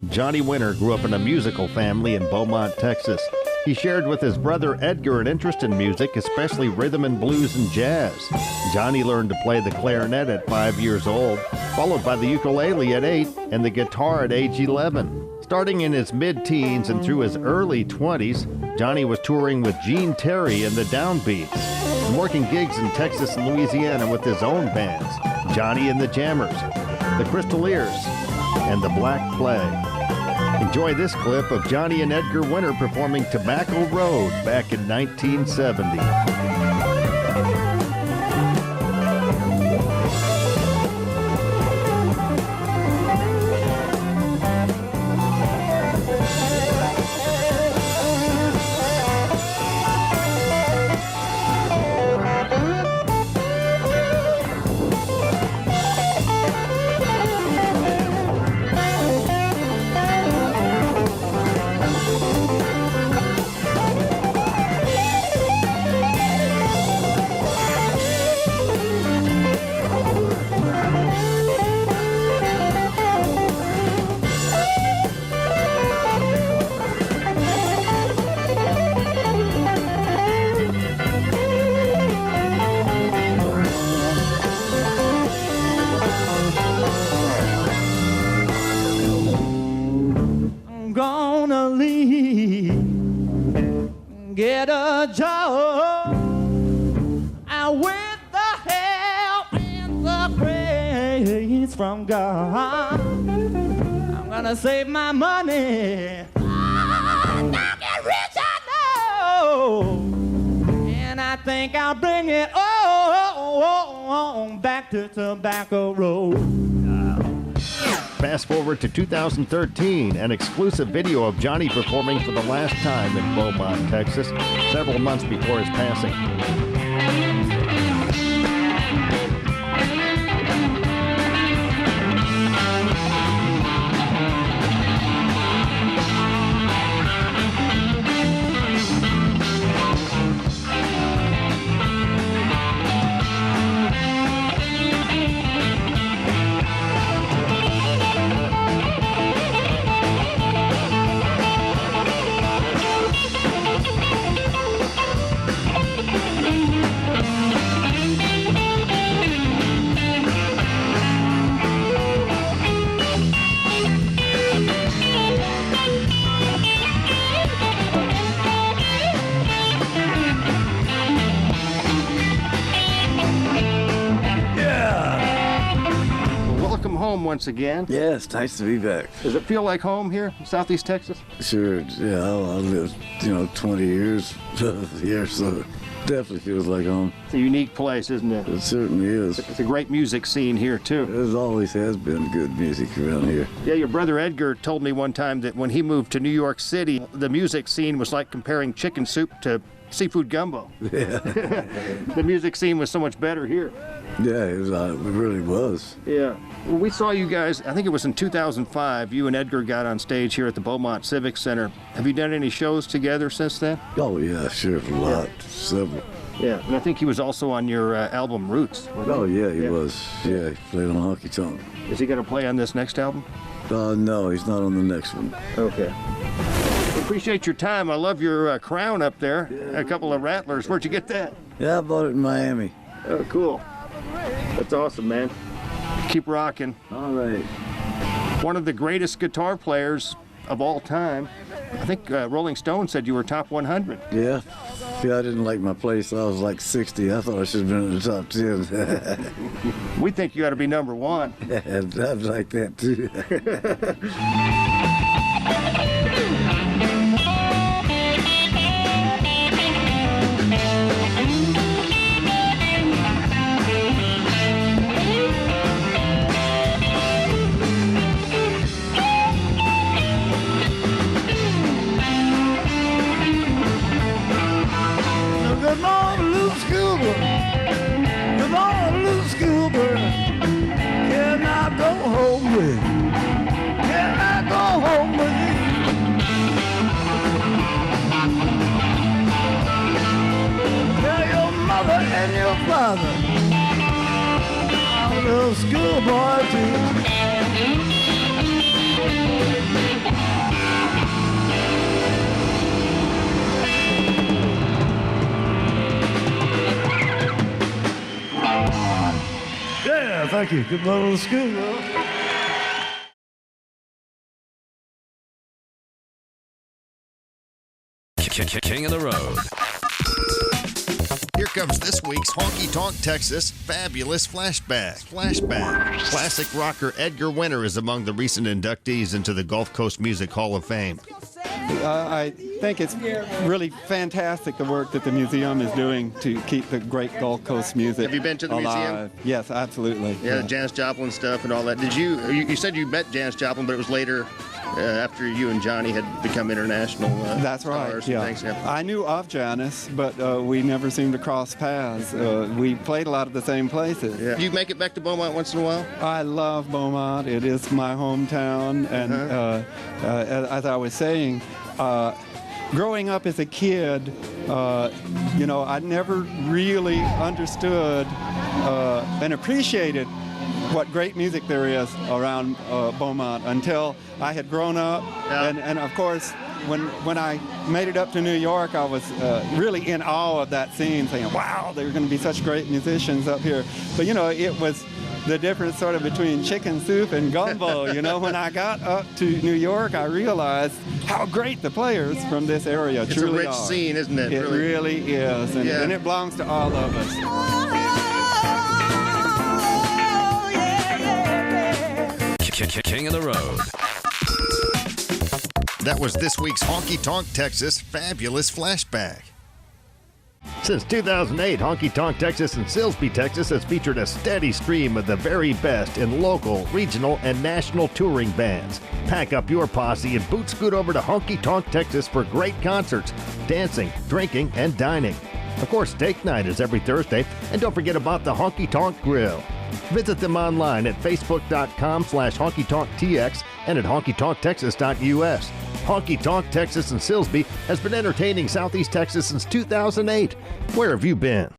Johnny Winter grew up in a musical family in Beaumont, Texas. He shared with his brother Edgar an interest in music, especially rhythm and blues and jazz. Johnny learned to play the clarinet at 5 years old, followed by the ukulele at 8 and the guitar at age 11. Starting in his mid-teens and through his early 20s, Johnny was touring with Gene Terry and the Downbeats and working gigs in Texas and Louisiana with his own bands, Johnny and the Jammers, the Crystaliers, and the Black Plague. Enjoy this clip of Johnny and Edgar Winter performing Tobacco Road back in 1970. Gonna leave, get a job, and with the help and the grace from God, I'm gonna save my money. I'll get rich, I know, and I think I'll bring it on back to Tobacco Road. Fast forward to 2013, an exclusive video of Johnny performing for the last time in Beaumont, Texas, several months before his passing. Welcome home once again. Yeah, it's nice to be back. Does it feel like home here in Southeast Texas? Sure, yeah, I lived, 20 years here, so it definitely feels like home. It's a unique place, isn't it? It certainly is. It's a great music scene here, too. There always has been good music around here. Yeah, your brother Edgar told me one time that when he moved to New York City, the music scene was like comparing chicken soup to seafood gumbo. Yeah. The music scene was so much better here. Yeah, it really was. Yeah. Well, we saw you guys, I think it was in 2005, you and Edgar got on stage here at the Beaumont Civic Center. Have you done any shows together since then? Oh, yeah, sure, a lot, several. Yeah, and I think he was also on your album Roots. Oh, yeah, he was. Yeah, he played on honky tonk. Is he going to play on this next album? No, he's not on the next one. Okay. Appreciate your time. I love your crown up there. Yeah. A couple of rattlers. Where'd you get that? Yeah, I bought it in Miami. Oh, cool. That's awesome, man. Keep rocking. All right. One of the greatest guitar players of all time. I think Rolling Stone said you were top 100. Yeah. Yeah, I didn't like my place. I was like 60. I thought I should have been in the top 10. We think you ought to be number one. Yeah, I'd like that too. Come on, little schoolboy. Come on, little schoolboy. Can I go home with you? Can I go home with you? Tell your mother and your father I'm a little schoolboy too. Thank you. Good luck on the school, girl. King of the road. Here comes this week's Honky Tonk Texas Fabulous Flashback. Classic rocker Edgar Winter is among the recent inductees into the Gulf Coast Music Hall of Fame. I think it's really fantastic the work that the museum is doing to keep the great Gulf Coast music Have you been to the alive. museum? Yes, absolutely. Yeah, the Janis Joplin stuff and all that. Did you said you met Janis Joplin, but it was later after you and Johnny had become international That's right. stars Yeah. and things. Yeah. I knew of Janis, but we never seemed to cross paths. We played a lot of the same places. Yeah. You make it back to Beaumont once in a while? I love Beaumont. It is my hometown, and as I was saying, growing up as a kid, I never really understood and appreciated what great music there is around Beaumont until I had grown up. Yeah. And of course, when I made it up to New York, I was really in awe of that scene, saying, wow, there are going to be such great musicians up here. But, it was the difference sort of between chicken soup and gumbo. When I got up to New York, I realized how great the players from this area It's truly a rich are. scene, isn't it? It really is, and it belongs to all of us. King of the road. That was this week's Honky Tonk Texas Fabulous Flashback. Since 2008, Honky Tonk Texas and Silsbee, Texas has featured a steady stream of the very best in local, regional, and national touring bands. Pack up your posse and boot scoot over to Honky Tonk Texas for great concerts, dancing, drinking, and dining. Of course, steak night is every Thursday, and don't forget about the Honky Tonk Grill. Visit them online at facebook.com/honkytonktx and at honkytonktexas.us. Honky Tonk Texas and Silsbee has been entertaining Southeast Texas since 2008. Where have you been?